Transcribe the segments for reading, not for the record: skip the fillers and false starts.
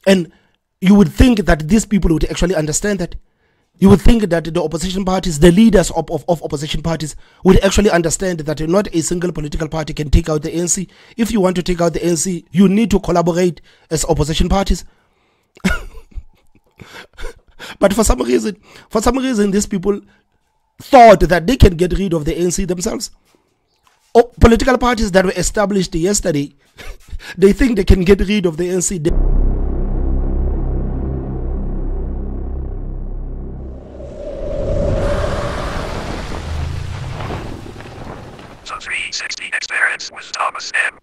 And you would think that these people would actually understand that. You would think that the opposition parties, the leaders of opposition parties, would actually understand that not a single political party can take out the ANC. If you want to take out the ANC, you need to collaborate as opposition parties. But for some reason, these people thought that they can get rid of the ANC themselves. Political parties that were established yesterday, they think they can get rid of the ANC. So 360 experience with Thomas M.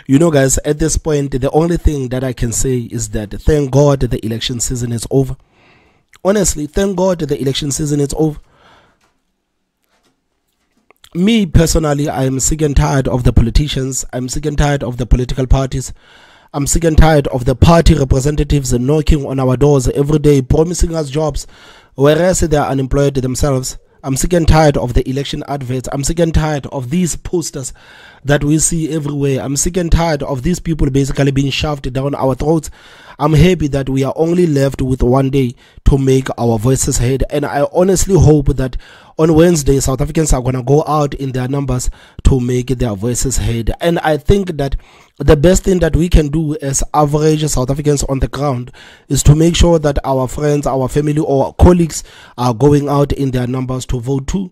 You know, guys, at this point, the only thing that I can say is that thank God the election season is over. Honestly, thank God the election season is over. Me personally, I am sick and tired of the politicians. I'm sick and tired of the political parties. I'm sick and tired of the party representatives knocking on our doors every day, promising us jobs, whereas they are unemployed themselves. I'm sick and tired of the election adverts. I'm sick and tired of these posters that we see everywhere. I'm sick and tired of these people basically being shoved down our throats. I'm happy that we are only left with one day to make our voices heard. And I honestly hope that on Wednesday, South Africans are going to go out in their numbers to make their voices heard. And I think that the best thing that we can do as average South Africans on the ground is to make sure that our friends, our family, or colleagues are going out in their numbers to vote too.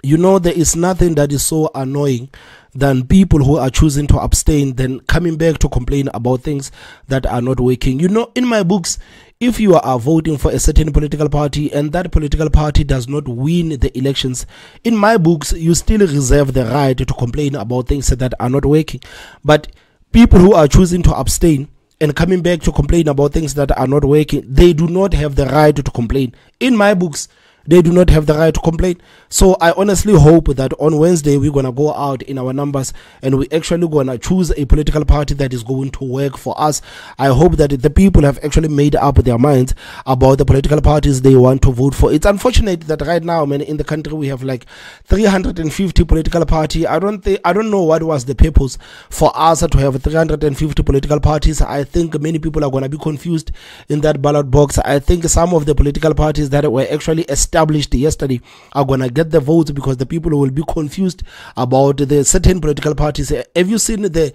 You know, there is nothing that is so annoying than people who are choosing to abstain, then coming back to complain about things that are not working. You know, in my books, if you are voting for a certain political party and that political party does not win the elections, in my books, you still reserve the right to complain about things that are not working. But people who are choosing to abstain and coming back to complain about things that are not working, they do not have the right to complain. In my books, they do not have the right to complain. So I honestly hope that on Wednesday we're going to go out in our numbers and we're actually going to choose a political party that is going to work for us. I hope that the people have actually made up their minds about the political parties they want to vote for. It's unfortunate that right now, man, in the country we have like 350 political parties. I don't know what was the purpose for us to have 350 political parties. I think many people are going to be confused in that ballot box. I think some of the political parties that were actually established yesterday are gonna get the votes because the people will be confused about the certain political parties. Have you seen the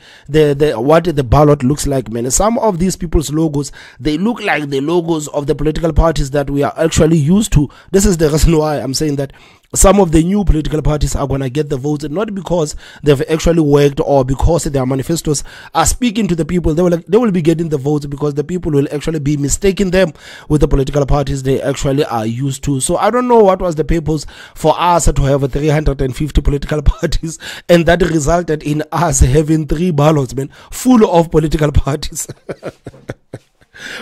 what the ballot looks like, man? Some of these people's logos, they look like the logos of the political parties that we are actually used to. This is the reason why I'm saying that some of the new political parties are going to get the votes, not because they've actually worked or because their manifestos are speaking to the people. They will be getting the votes because the people will actually be mistaking them with the political parties they actually are used to. So I don't know what was the purpose for us to have 350 political parties, and that resulted in us having 3 ballots, man, full of political parties.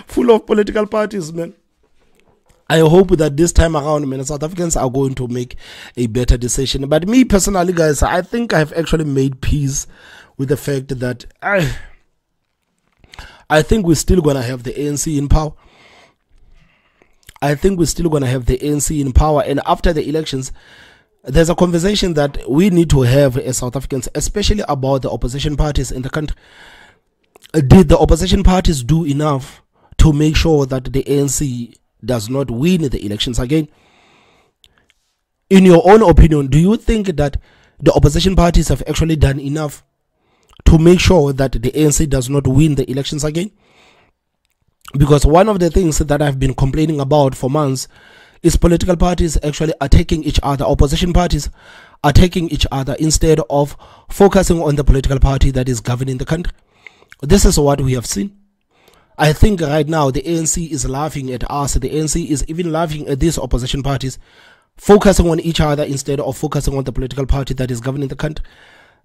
Full of political parties, man. I hope that this time around, man, South Africans are going to make a better decision. But me personally, guys, I think I've actually made peace with the fact that I think we're still going to have the ANC in power. I think we're still going to have the ANC in power. And after the elections, there's a conversation that we need to have as South Africans, especially about the opposition parties in the country. Did the opposition parties do enough to make sure that the ANC does not win the elections again? In your own opinion, do you think that the opposition parties have actually done enough to make sure that the ANC does not win the elections again? Because one of the things that I've been complaining about for months is political parties actually attacking each other. Opposition parties attacking each other instead of focusing on the political party that is governing the country. This is what we have seen. I think right now the ANC is laughing at us. The ANC is even laughing at these opposition parties, focusing on each other instead of focusing on the political party that is governing the country.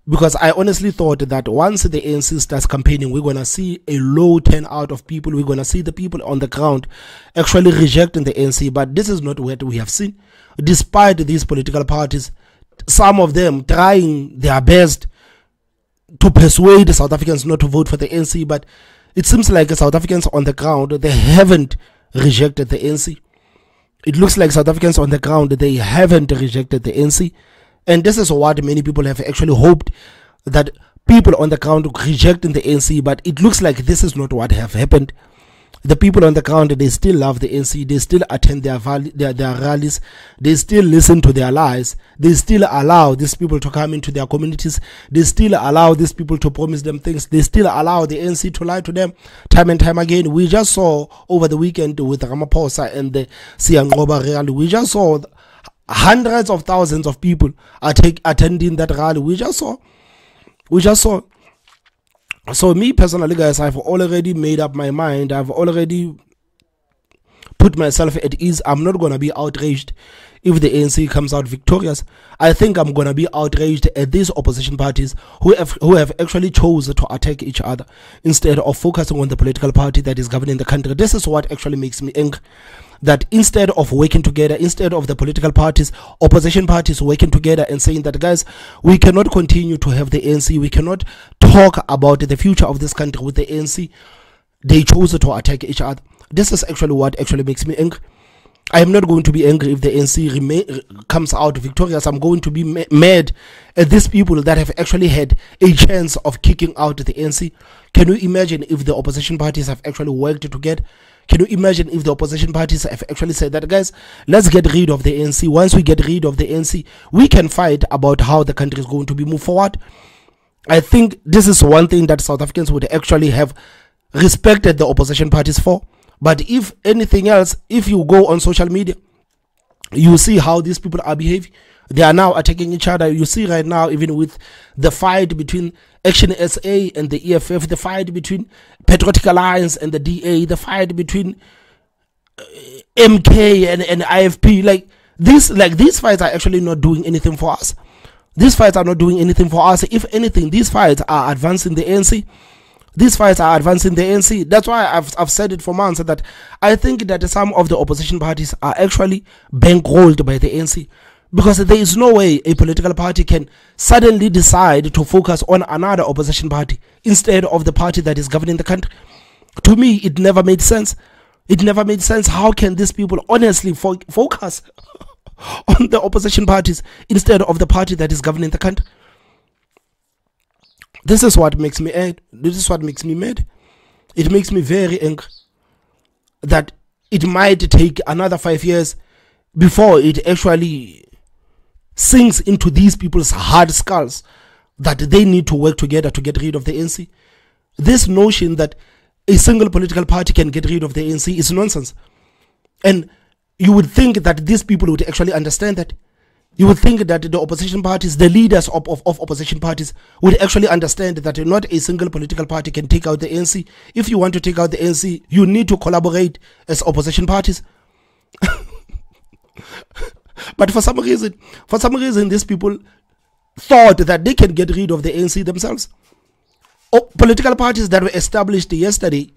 Because I honestly thought that once the ANC starts campaigning, we're going to see a low turnout of people. We're going to see the people on the ground actually rejecting the ANC. But this is not what we have seen. Despite these political parties, some of them trying their best to persuade South Africans not to vote for the ANC, but it seems like South Africans on the ground, they haven't rejected the ANC. It looks like South Africans on the ground, they haven't rejected the ANC. And this is what many people have actually hoped, that people on the ground rejecting the ANC, but it looks like this is not what have happened. The people on the ground, they still love the ANC, they still attend their rallies, they still listen to their lies, they still allow these people to come into their communities, they still allow these people to promise them things, they still allow the ANC to lie to them time and time again. We just saw over the weekend with Ramaphosa and the Siyangoba rally, we just saw hundreds of thousands of people attending that rally. We just saw. So me personally, guys, I've already made up my mind. I've already put myself at ease. I'm not going to be outraged if the ANC comes out victorious. I think I'm going to be outraged at these opposition parties who have actually chosen to attack each other instead of focusing on the political party that is governing the country. This is what actually makes me angry. That instead of working together, instead of the political parties, opposition parties working together and saying that, guys, we cannot continue to have the ANC, we cannot talk about the future of this country with the ANC, they chose to attack each other. This is actually what actually makes me angry. I am not going to be angry if the ANC comes out victorious. I'm going to be mad at these people that have actually had a chance of kicking out the ANC. Can you imagine if the opposition parties have actually worked together? Can you imagine if the opposition parties have actually said that, guys, let's get rid of the ANC. Once we get rid of the ANC, we can fight about how the country is going to be moved forward. I think this is one thing that South Africans would actually have respected the opposition parties for. But if anything else, if you go on social media, you see how these people are behaving. They are now attacking each other. You see right now, even with the fight between Action SA and the EFF, the fight between Patriotic Alliance and the DA, the fight between MK and IFP, like these fights are actually not doing anything for us. These fights are not doing anything for us. If anything, these fights are advancing the ANC. These fights are advancing the ANC. That's why I've said it for months that I think that some of the opposition parties are actually bankrolled by the ANC. Because there is no way a political party can suddenly decide to focus on another opposition party instead of the party that is governing the country. To me, it never made sense. It never made sense. How can these people honestly focus on the opposition parties instead of the party that is governing the country? This is what makes me angry. This is what makes me mad. It makes me very angry that it might take another 5 years before it actually sinks into these people's hard skulls that they need to work together to get rid of the ANC. This notion that a single political party can get rid of the ANC is nonsense. And you would think that these people would actually understand that. You would think that the opposition parties, the leaders of opposition parties would actually understand that not a single political party can take out the ANC. If you want to take out the ANC, you need to collaborate as opposition parties. But for some reason, these people thought that they can get rid of the ANC themselves. Political parties that were established yesterday,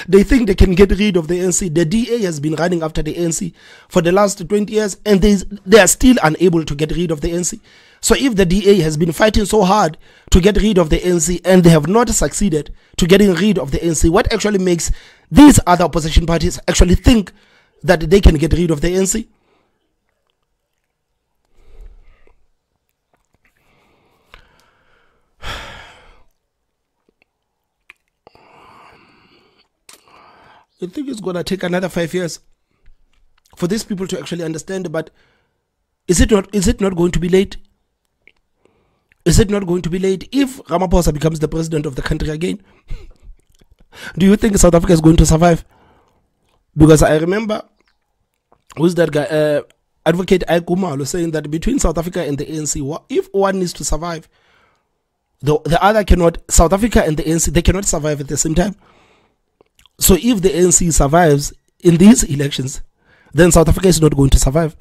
they think they can get rid of the ANC. The DA has been running after the ANC for the last 20 years, and they are still unable to get rid of the ANC. So if the DA has been fighting so hard to get rid of the ANC and they have not succeeded to getting rid of the ANC, what actually makes these other opposition parties actually think that they can get rid of the ANC? I think it's going to take another 5 years for these people to actually understand. But is it not going to be late? Is it not going to be late if Ramaphosa becomes the president of the country again? Do you think South Africa is going to survive? Because I remember, who's that guy? Advocate Aikumalo saying that between South Africa and the ANC, if one needs to survive, the other cannot. South Africa and the ANC, they cannot survive at the same time. So if the ANC survives in these elections, then South Africa is not going to survive.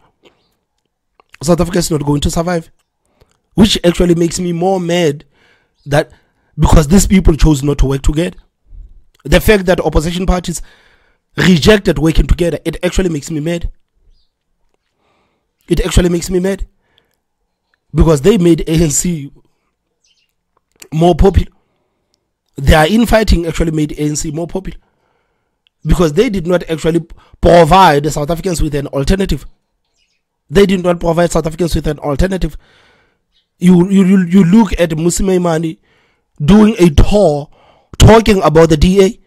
South Africa is not going to survive. Which actually makes me more mad that because these people chose not to work together. The fact that opposition parties rejected working together, it actually makes me mad. It actually makes me mad. Because they made ANC more popular. Their infighting actually made ANC more popular. Because they did not actually provide the South Africans with an alternative. They did not provide South Africans with an alternative. You look at Musi Maimane doing a tour talking about the DA.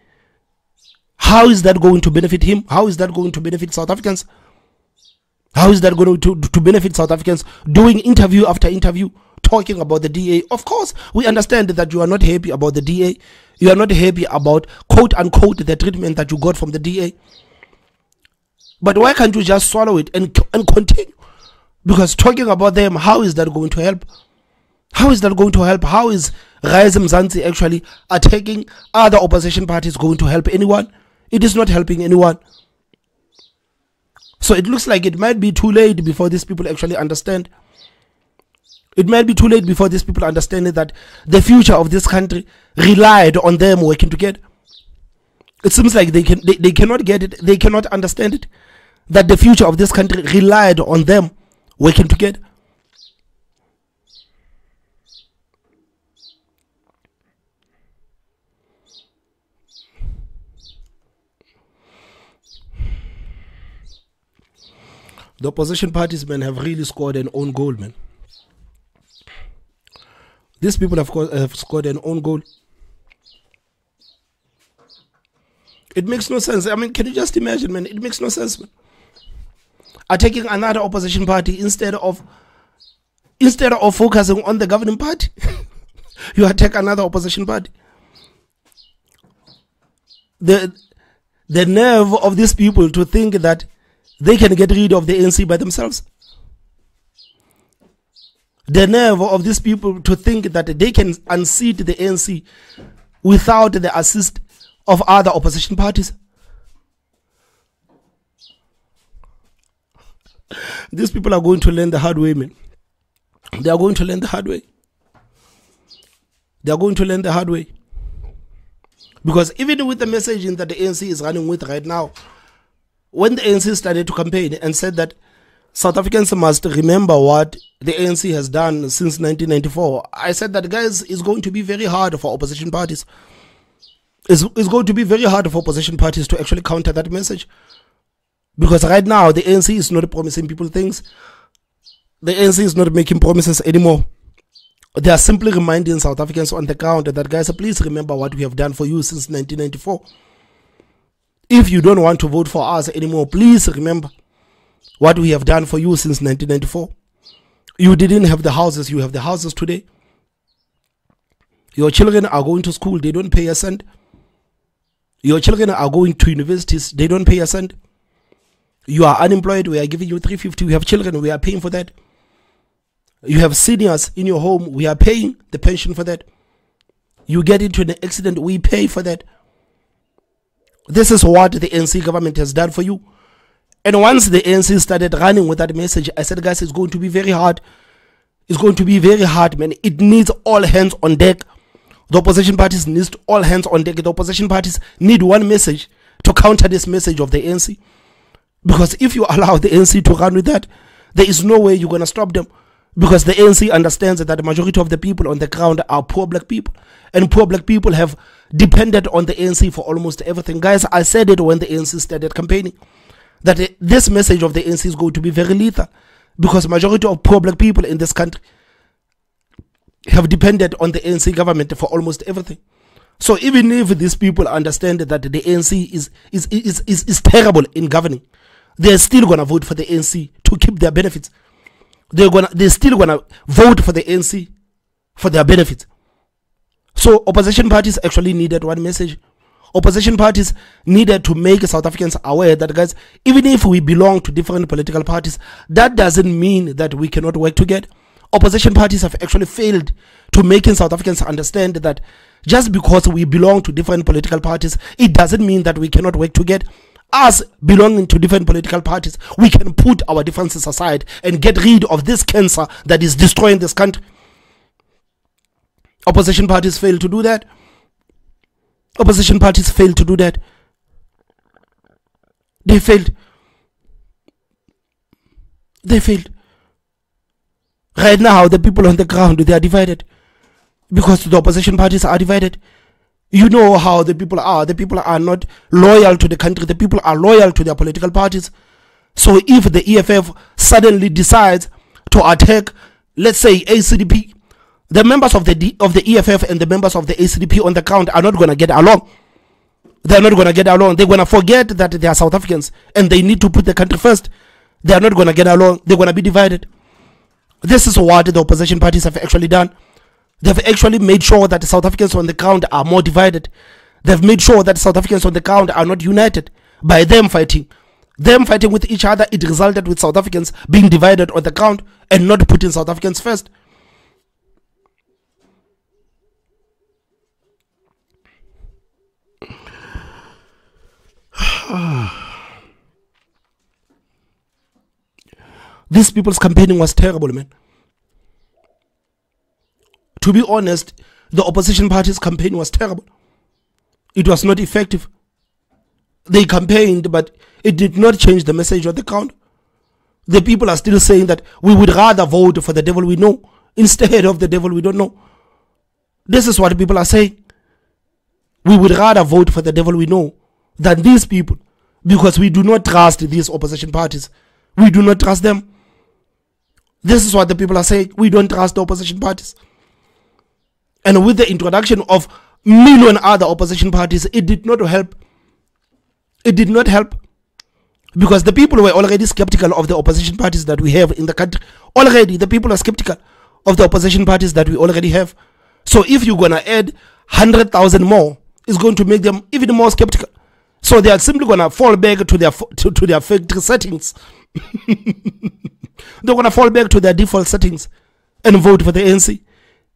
How is that going to benefit him? How is that going to benefit South Africans? How is that going to benefit South Africans? Doing interview after interview talking about the DA. Of course, we understand that you are not happy about the DA. You are not happy about, quote unquote, the treatment that you got from the DA. But why can't you just swallow it and continue? Because talking about them, how is that going to help? How is that going to help? How is Rise Mzansi actually attacking other opposition parties going to help anyone? It is not helping anyone. So it looks like it might be too late before these people actually understand. It might be too late before these people understand that the future of this country relied on them working together. It seems like they cannot get it. They cannot understand it. That the future of this country relied on them working together. The opposition parties, man, have really scored an own goal, man. These people have scored an own goal. It makes no sense. I mean, can you just imagine, man? It makes no sense, man. Attacking another opposition party instead of focusing on the governing party. You attack another opposition party. The nerve of these people to think that they can get rid of the ANC by themselves. The nerve of these people to think that they can unseat the ANC without the assist of other opposition parties. These people are going to learn the hard way, man. They are going to learn the hard way. They are going to learn the hard way. Because even with the messaging that the ANC is running with right now, when the ANC started to campaign and said that South Africans must remember what the ANC has done since 1994, I said that, guys, it's going to be very hard for opposition parties. It's going to be very hard for opposition parties to actually counter that message. Because right now, the ANC is not promising people things. The ANC is not making promises anymore. They are simply reminding South Africans on the ground that, guys, please remember what we have done for you since 1994. If you don't want to vote for us anymore, please remember what we have done for you since 1994. You didn't have the houses, you have the houses today. Your children are going to school, they don't pay a cent. Your children are going to universities, they don't pay a cent. You are unemployed, we are giving you 350. We have children, we are paying for that. You have seniors in your home, we are paying the pension for that. You get into an accident, we pay for that. This is what the ANC government has done for you. And once the ANC started running with that message, I said, guys, it's going to be very hard. It's going to be very hard, man. It needs all hands on deck. The opposition parties need all hands on deck. The opposition parties need one message to counter this message of the ANC. Because if you allow the ANC to run with that, there is no way you're going to stop them. Because the ANC understands that the majority of the people on the ground are poor black people. And poor black people have depended on the ANC for almost everything. Guys, I said it when the ANC started campaigning, that this message of the ANC is going to be very lethal. Because majority of poor black people in this country have depended on the ANC government for almost everything. So even if these people understand that the ANC is terrible in governing, they're still going to vote for the ANC to keep their benefits. They're still gonna vote for the ANC for their benefits. So opposition parties actually needed one message. Opposition parties needed to make South Africans aware that, guys, even if we belong to different political parties, that doesn't mean that we cannot work together. Opposition parties have actually failed to making South Africans understand that just because we belong to different political parties, it doesn't mean that we cannot work together. Us belonging to different political parties, we can put our differences aside and get rid of this cancer that is destroying this country. Opposition parties fail to do that. Opposition parties fail to do that. They failed. They failed. Right now, the people on the ground, they are divided. Because the opposition parties are divided. You know how the people are. The people are not loyal to the country. The people are loyal to their political parties. So if the EFF suddenly decides to attack, let's say, ACDP, The members of the EFF and the members of the ACDP on the ground are not going to get along. They're not going to get along. They're going to forget that they are South Africans and they need to put the country first. They are not going to get along. They're going to be divided. This is what the opposition parties have actually done. They've actually made sure that the South Africans on the ground are more divided. They've made sure that South Africans on the ground are not united by them fighting. Them fighting with each other, it resulted with South Africans being divided on the ground and not putting South Africans first. These people's campaigning was terrible, man. To be honest, the opposition party's campaign was terrible. It was not effective. They campaigned, but it did not change the message on the ground. The people are still saying that we would rather vote for the devil we know instead of the devil we don't know. This is what people are saying. We would rather vote for the devil we know than these people, because we do not trust these opposition parties. We do not trust them. This is what the people are saying. We don't trust the opposition parties. And with the introduction of million other opposition parties, it did not help. It did not help. Because the people were already skeptical of the opposition parties that we have in the country. Already, the people are skeptical of the opposition parties that we already have. So if you're going to add 100,000 more, it's going to make them even more skeptical. So they are simply going to fall back to their factory settings. They're going to fall back to their default settings and vote for the ANC.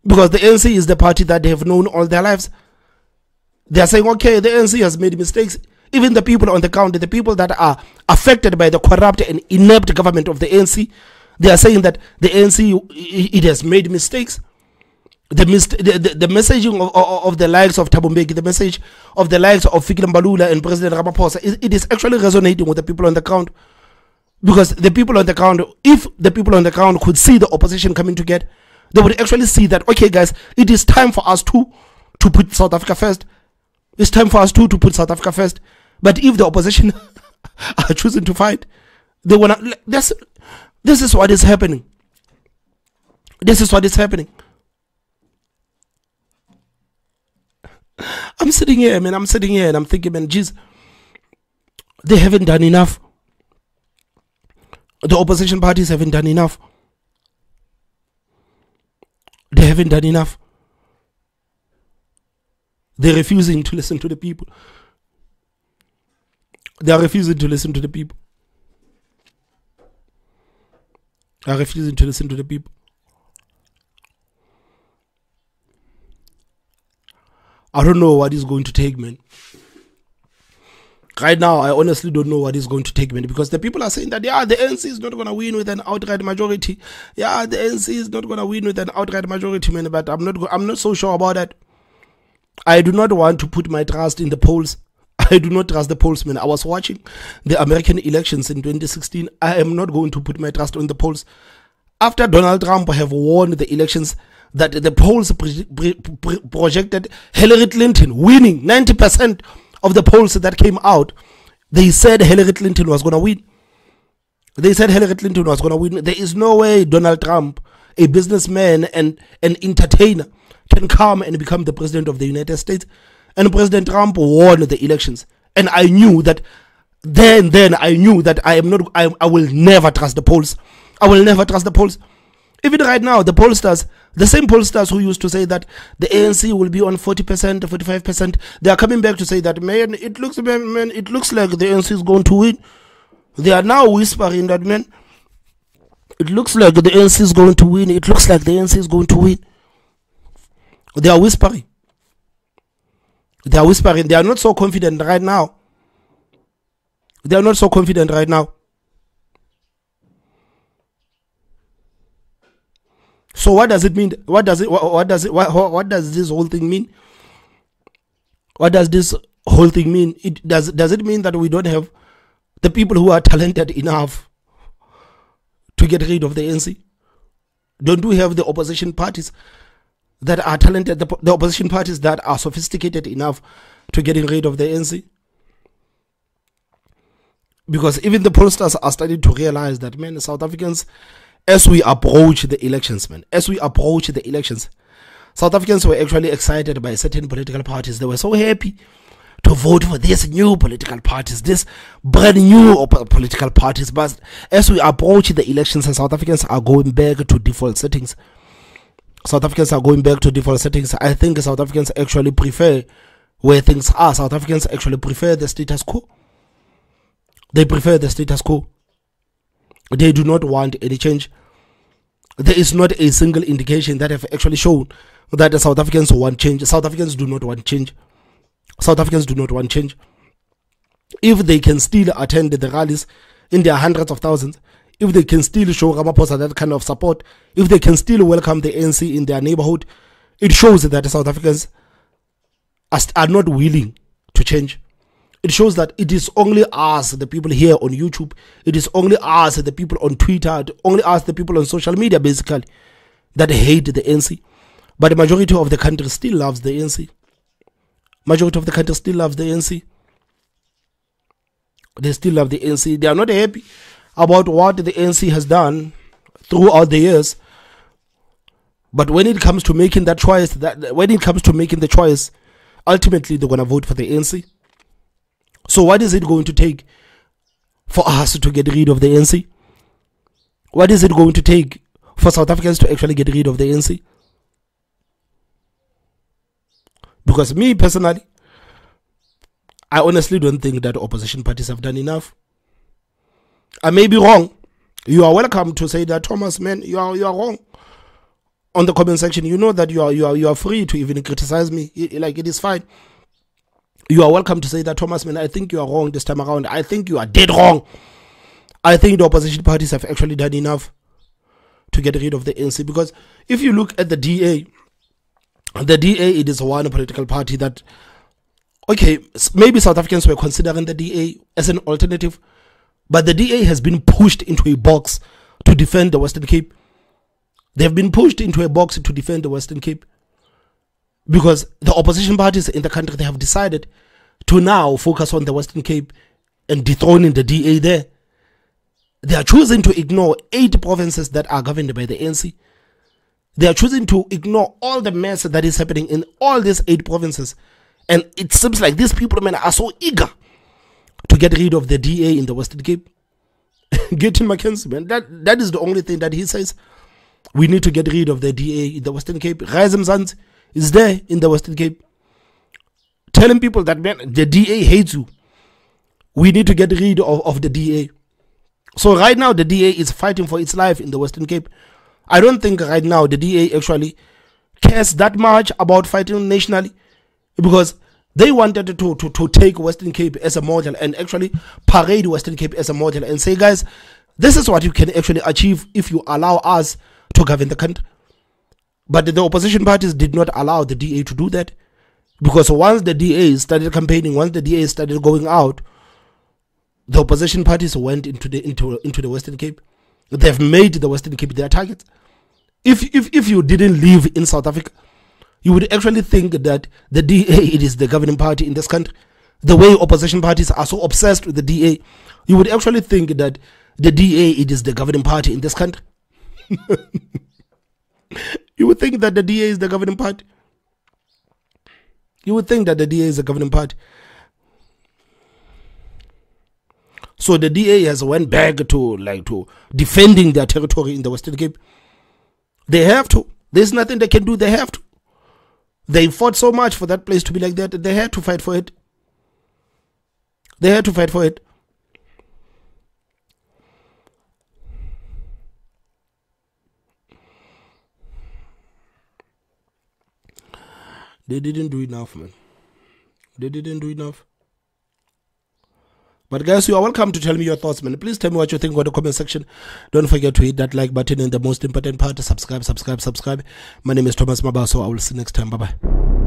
Because the ANC is the party that they have known all their lives. They are saying, okay, the ANC has made mistakes. Even the people on the ground, the people that are affected by the corrupt and inept government of the ANC, they are saying that the ANC, it has made mistakes. The messaging of the likes of Thabo Mbeki, the message of the likes of Fikile Mbalula and President Ramaphosa, it is actually resonating with the people on the ground. Because the people on the ground, if the people on the ground could see the opposition coming together, they would actually see that, okay, guys, it is time for us to put South Africa first. It's time for us to put South Africa first. But if the opposition are choosing to fight, they wanna. This is what is happening. This is what is happening. I'm sitting here, man. I'm sitting here and I'm thinking, man, geez, they haven't done enough. The opposition parties haven't done enough. They haven't done enough. They're refusing to listen to the people. They are refusing to listen to the people. They are refusing to listen to the people. I don't know what it's going to take, man. Right now, I honestly don't know what it's going to take, man, because the people are saying that, yeah, the ANC is not going to win with an outright majority. Yeah, the ANC is not going to win with an outright majority, man, but I'm not so sure about that. I do not want to put my trust in the polls. I do not trust the polls, man. I was watching the American elections in 2016. I am not going to put my trust in the polls. After Donald Trump have won the elections, that the polls projected Hillary Clinton winning 90%. Of the polls that came out, they said Hillary Clinton was going to win. They said Hillary Clinton was going to win. There is no way Donald Trump, a businessman and an entertainer, can come and become the president of the United States. And President Trump won the elections. And I knew that then I knew that I will never trust the polls. I will never trust the polls. Even right now, the pollsters, the same pollsters who used to say that the ANC will be on 40%, 45%, they are coming back to say that, man, it looks like the ANC is going to win. They are now whispering that, man, it looks like the ANC is going to win. It looks like the ANC is going to win. They are whispering. They are whispering. They are not so confident right now. They are not so confident right now. So what does it mean? What does this whole thing mean? What does this whole thing mean? Does it mean that we don't have the people who are talented enough to get rid of the ANC? Don't we have the opposition parties that are talented, the opposition parties that are sophisticated enough to getting rid of the ANC? Because even the pollsters are starting to realize that, man, South Africans, as we approach the elections, man, as we approach the elections, South Africans were actually excited by certain political parties. They were so happy to vote for these new political parties, this brand new political parties. But as we approach the elections, South Africans are going back to default settings. South Africans are going back to default settings. I think South Africans actually prefer where things are. South Africans actually prefer the status quo. They prefer the status quo. They do not want any change. There is not a single indication that have actually shown that the South Africans want change. South Africans do not want change. South Africans do not want change. If they can still attend the rallies in their hundreds of thousands, if they can still show Ramaphosa that kind of support, if they can still welcome the ANC in their neighborhood, it shows that the South Africans are not willing to change. It shows that it is only us, the people here on YouTube, it is only us, the people on Twitter, only us, the people on social media, basically, that hate the ANC. But the majority of the country still loves the ANC. Majority of the country still loves the ANC. They still love the ANC. They are not happy about what the ANC has done throughout the years. But when it comes to making that choice, ultimately they're going to vote for the ANC. So what is it going to take for us to get rid of the ANC? What is it going to take for South Africans to actually get rid of the ANC? Because me personally, I honestly don't think that opposition parties have done enough. I may be wrong. You are welcome to say that, Thomas, man, you are wrong. On the comment section, you know that you are free to even criticize me. It is fine. You are welcome to say that, Thomas, man, I think you are wrong this time around. I think you are dead wrong. I think the opposition parties have actually done enough to get rid of the ANC. Because if you look at the DA, it is one political party that, okay, maybe South Africans were considering the DA as an alternative, but the DA has been pushed into a box to defend the Western Cape. They have been pushed into a box to defend the Western Cape because the opposition parties in the country, they have decided to now focus on the Western Cape and dethroning the DA there. They are choosing to ignore 8 provinces that are governed by the ANC. They are choosing to ignore all the mess that is happening in all these 8 provinces. And it seems like these people, man, are so eager to get rid of the DA in the Western Cape. Getting Mackenzie, man, that is the only thing that he says. We need to get rid of the DA in the Western Cape. Rise Mzansi is there in the Western Cape, telling people that, man, the DA hates you. We need to get rid of the DA. So right now, the DA is fighting for its life in the Western Cape. I don't think right now the DA actually cares that much about fighting nationally, because they wanted to take Western Cape as a model and actually parade Western Cape as a model and say, guys, this is what you can actually achieve if you allow us to govern the country. But the opposition parties did not allow the DA to do that, because once the DA started campaigning, once the DA started going out, the opposition parties went into the Western Cape. They've made the Western Cape their target. If you didn't live in South Africa, you would actually think that the DA, it is the governing party in this country. The way opposition parties are so obsessed with the DA, you would actually think that the DA, it is the governing party in this country. You would think that the DA is the governing party. You would think that the DA is the governing party. So the DA has went back to defending their territory in the Western Cape. They have to. There's nothing they can do. They have to. They fought so much for that place to be like that. They had to fight for it. They had to fight for it. They didn't do enough, man. They didn't do enough. But guys, you are welcome to tell me your thoughts, man. Please tell me what you think in the comment section. Don't forget to hit that like button, and the most important part, subscribe. My name is Thomas Mabaso. I will see you next time. Bye-bye.